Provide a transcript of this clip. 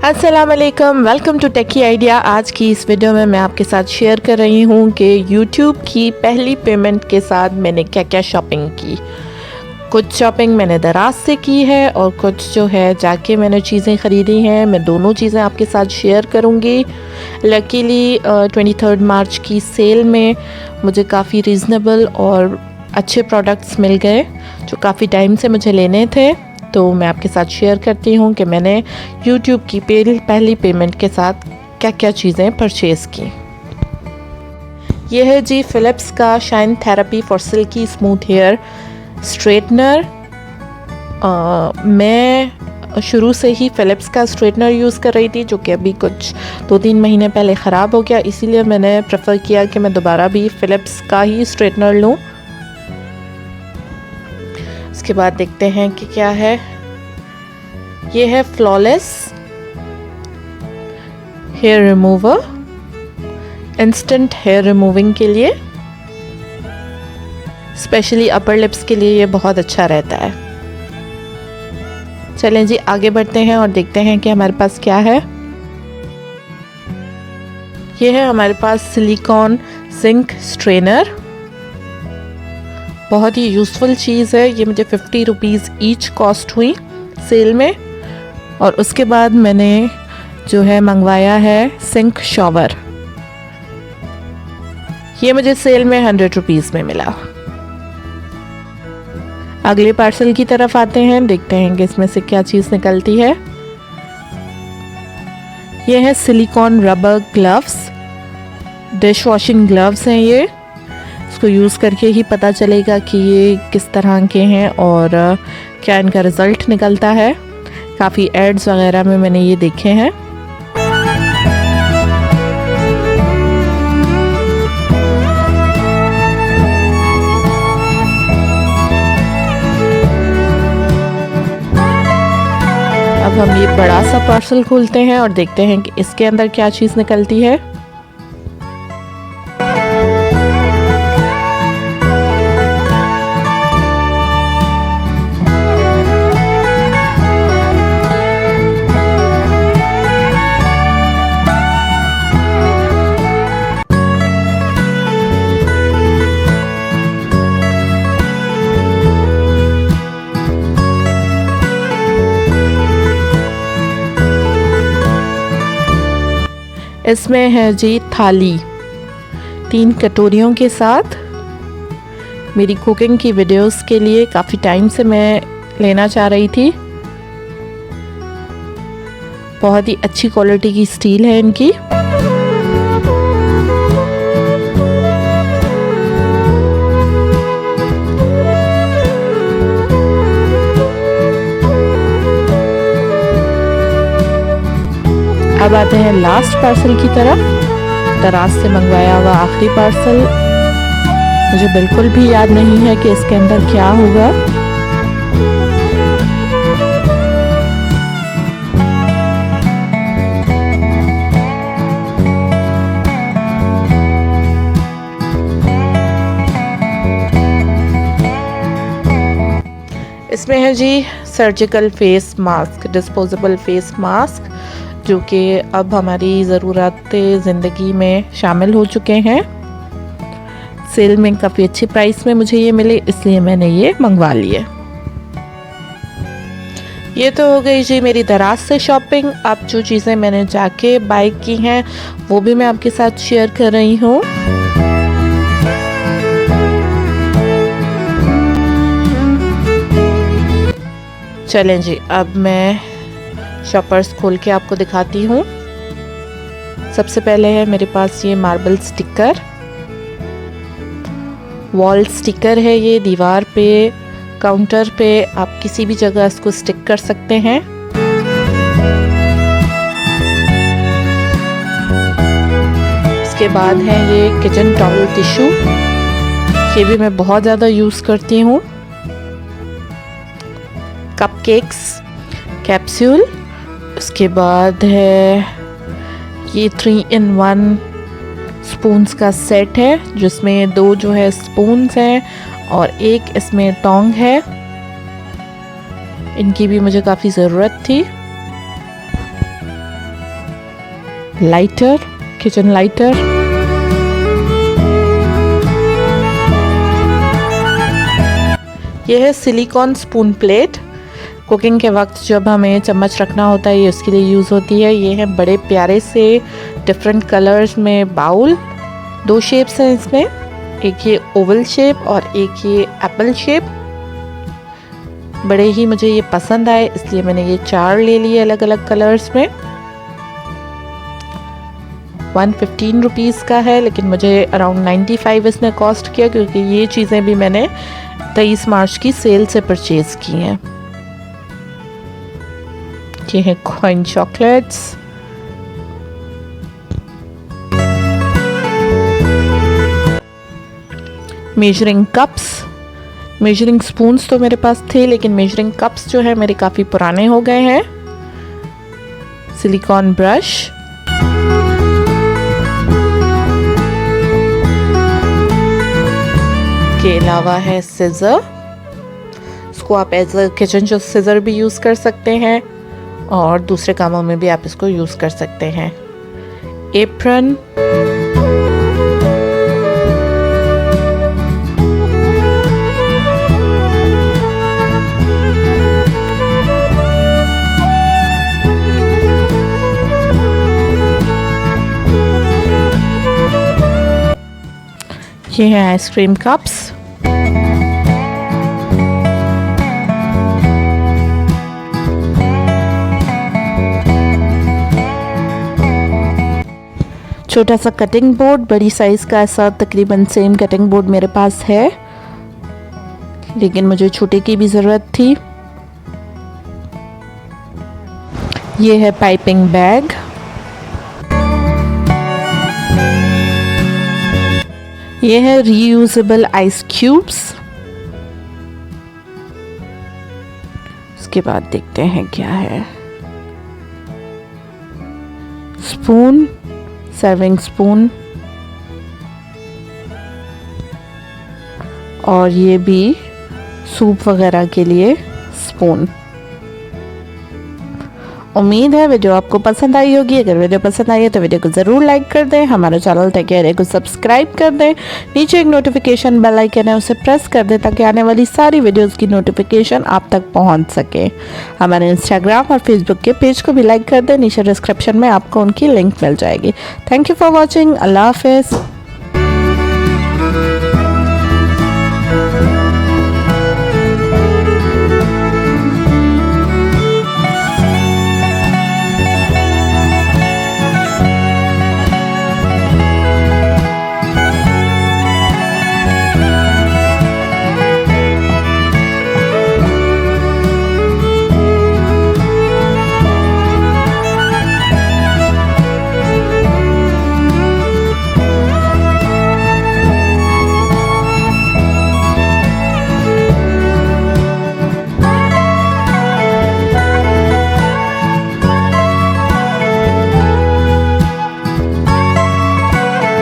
अस्सलाम वालेकुम, welcome to techy idea. आज की इस वीडियो में मैं आपके साथ शेयर कर रही हूँ कि YouTube की पहली पेमेंट के साथ मैंने क्या क्या शॉपिंग की। कुछ शॉपिंग मैंने दराज से की है और कुछ जो है जाके मैंने चीज़ें ख़रीदी हैं। मैं दोनों चीज़ें आपके साथ शेयर करूँगी। लकीली 23 मार्च की सेल में मुझे काफ़ी रीज़नेबल और अच्छे प्रोडक्ट्स मिल गए जो काफ़ी टाइम से मुझे लेने थे। तो मैं आपके साथ शेयर करती हूँ कि मैंने YouTube की पहली पेमेंट के साथ क्या क्या चीज़ें परचेज़ की। यह है जी फ़िलिप्स का shine therapy for silky smooth hair straightener. मैं शुरू से ही फ़िलिप्स का स्ट्रेटनर यूज़ कर रही थी जो कि अभी कुछ 2-3 महीने पहले ख़राब हो गया, इसीलिए मैंने प्रेफर किया कि मैं दोबारा भी फ़िलिप्स का ही स्ट्रेटनर लूँ। उसके बाद देखते हैं कि क्या है। ये है flawless hair remover, instant hair removing के लिए, स्पेशली अपर लिप्स के लिए ये बहुत अच्छा रहता है। चलें जी आगे बढ़ते हैं और देखते हैं कि हमारे पास क्या है। ये है हमारे पास सिलिकॉन सिंक स्ट्रेनर, बहुत ही यूज़फुल चीज़ है। ये मुझे 50 रुपीज़ ईच कॉस्ट हुई सेल में। और उसके बाद मैंने जो है मंगवाया है सिंक शॉवर, ये मुझे सेल में 100 रुपीज़ में मिला। अगले पार्सल की तरफ आते हैं, देखते हैं कि इसमें से क्या चीज़ निकलती है। ये है silicone rubber gloves, dish washing gloves हैं ये। इसको यूज़ करके ही पता चलेगा कि ये किस तरह के हैं और क्या इनका रिज़ल्ट निकलता है। काफ़ी एड्स वगैरह में मैंने ये देखे हैं। अब हम ये बड़ा सा पार्सल खोलते हैं और देखते हैं कि इसके अंदर क्या चीज़ निकलती है। इसमें है जी थाली 3 कटोरियों के साथ। मेरी कुकिंग की वीडियोस के लिए काफ़ी टाइम से मैं लेना चाह रही थी। बहुत ही अच्छी क्वालिटी की स्टील है इनकी। अब आते हैं लास्ट पार्सल की तरफ, दराज से मंगवाया हुआ आखिरी पार्सल। मुझे बिल्कुल भी याद नहीं है कि इसके अंदर क्या होगा। इसमें है जी surgical face mask, disposable face mask, जो कि अब हमारी ज़रूरत ज़िंदगी में शामिल हो चुके हैं। सेल में काफ़ी अच्छी प्राइस में मुझे ये मिले, इसलिए मैंने ये मंगवा लिए। ये तो हो गई जी मेरी दराज से शॉपिंग। अब जो चीज़ें मैंने जाके बाय की हैं वो भी मैं आपके साथ शेयर कर रही हूँ। चलें जी अब मैं शॉपर्स खोल के आपको दिखाती हूँ। सबसे पहले है मेरे पास ये मार्बल स्टिकर, वॉल स्टिकर है ये। दीवार पे, काउंटर पे, आप किसी भी जगह इसको स्टिक कर सकते हैं। इसके बाद है ये किचन टॉवल टिश्यू, ये भी मैं बहुत ज़्यादा यूज़ करती हूँ। कपकेक्स कैप्सूल, उसके बाद है ये 3-in-1 स्पून्स का सेट है, जिसमें 2 जो है स्पून्स हैं और एक इसमें टोंग है। इनकी भी मुझे काफ़ी ज़रूरत थी। लाइटर, किचन लाइटर, यह है सिलिकॉन स्पून प्लेट। कुकिंग के वक्त जब हमें चम्मच रखना होता है ये उसके लिए यूज़ होती है। ये है बड़े प्यारे से डिफरेंट कलर्स में बाउल, 2 शेप्स हैं इसमें, एक ये ओवल शेप और एक ये एप्पल शेप। बड़े ही मुझे ये पसंद आए इसलिए मैंने ये 4 ले लिए अलग अलग कलर्स में। 115 रुपीज़ का है, लेकिन मुझे अराउंड 95 इसने कॉस्ट किया, क्योंकि ये चीज़ें भी मैंने 23 मार्च की सेल से परचेज़ की हैं। ये है coin chocolates, measuring cups. Measuring spoons तो मेरे पास थे, लेकिन मेजरिंग कप्स जो है मेरे काफ़ी पुराने हो गए हैं। सिलिकॉन ब्रश, के अलावा है सिजर। इसको आप एज अ किचन जो सिजर भी यूज़ कर सकते हैं और दूसरे कामों में भी आप इसको यूज़ कर सकते हैं। एप्रन, ये है आइसक्रीम कप्स, छोटा सा कटिंग बोर्ड, बड़ी साइज़ का ऐसा तकरीबन सेम कटिंग बोर्ड मेरे पास है, लेकिन मुझे छोटे की भी ज़रूरत थी। ये है पाइपिंग बैग, ये है रीयूजेबल आइस क्यूब्स। उसके बाद देखते हैं क्या है। स्पून, सर्विंग स्पून, और ये भी सूप वगैरह के लिए स्पून। उम्मीद है वीडियो आपको पसंद आई होगी। अगर वीडियो पसंद आई है तो वीडियो को ज़रूर लाइक कर दें, हमारा चैनल टेकी आइडिया को सब्सक्राइब कर दें। नीचे एक नोटिफिकेशन बेल आइकन है, उसे प्रेस कर दें ताकि आने वाली सारी वीडियोस की नोटिफिकेशन आप तक पहुंच सके। हमारे इंस्टाग्राम और फेसबुक के पेज को भी लाइक कर दें, नीचे डिस्क्रिप्शन में आपको उनकी लिंक मिल जाएगी। Thank you for watching. अल्लाह हाफिज़।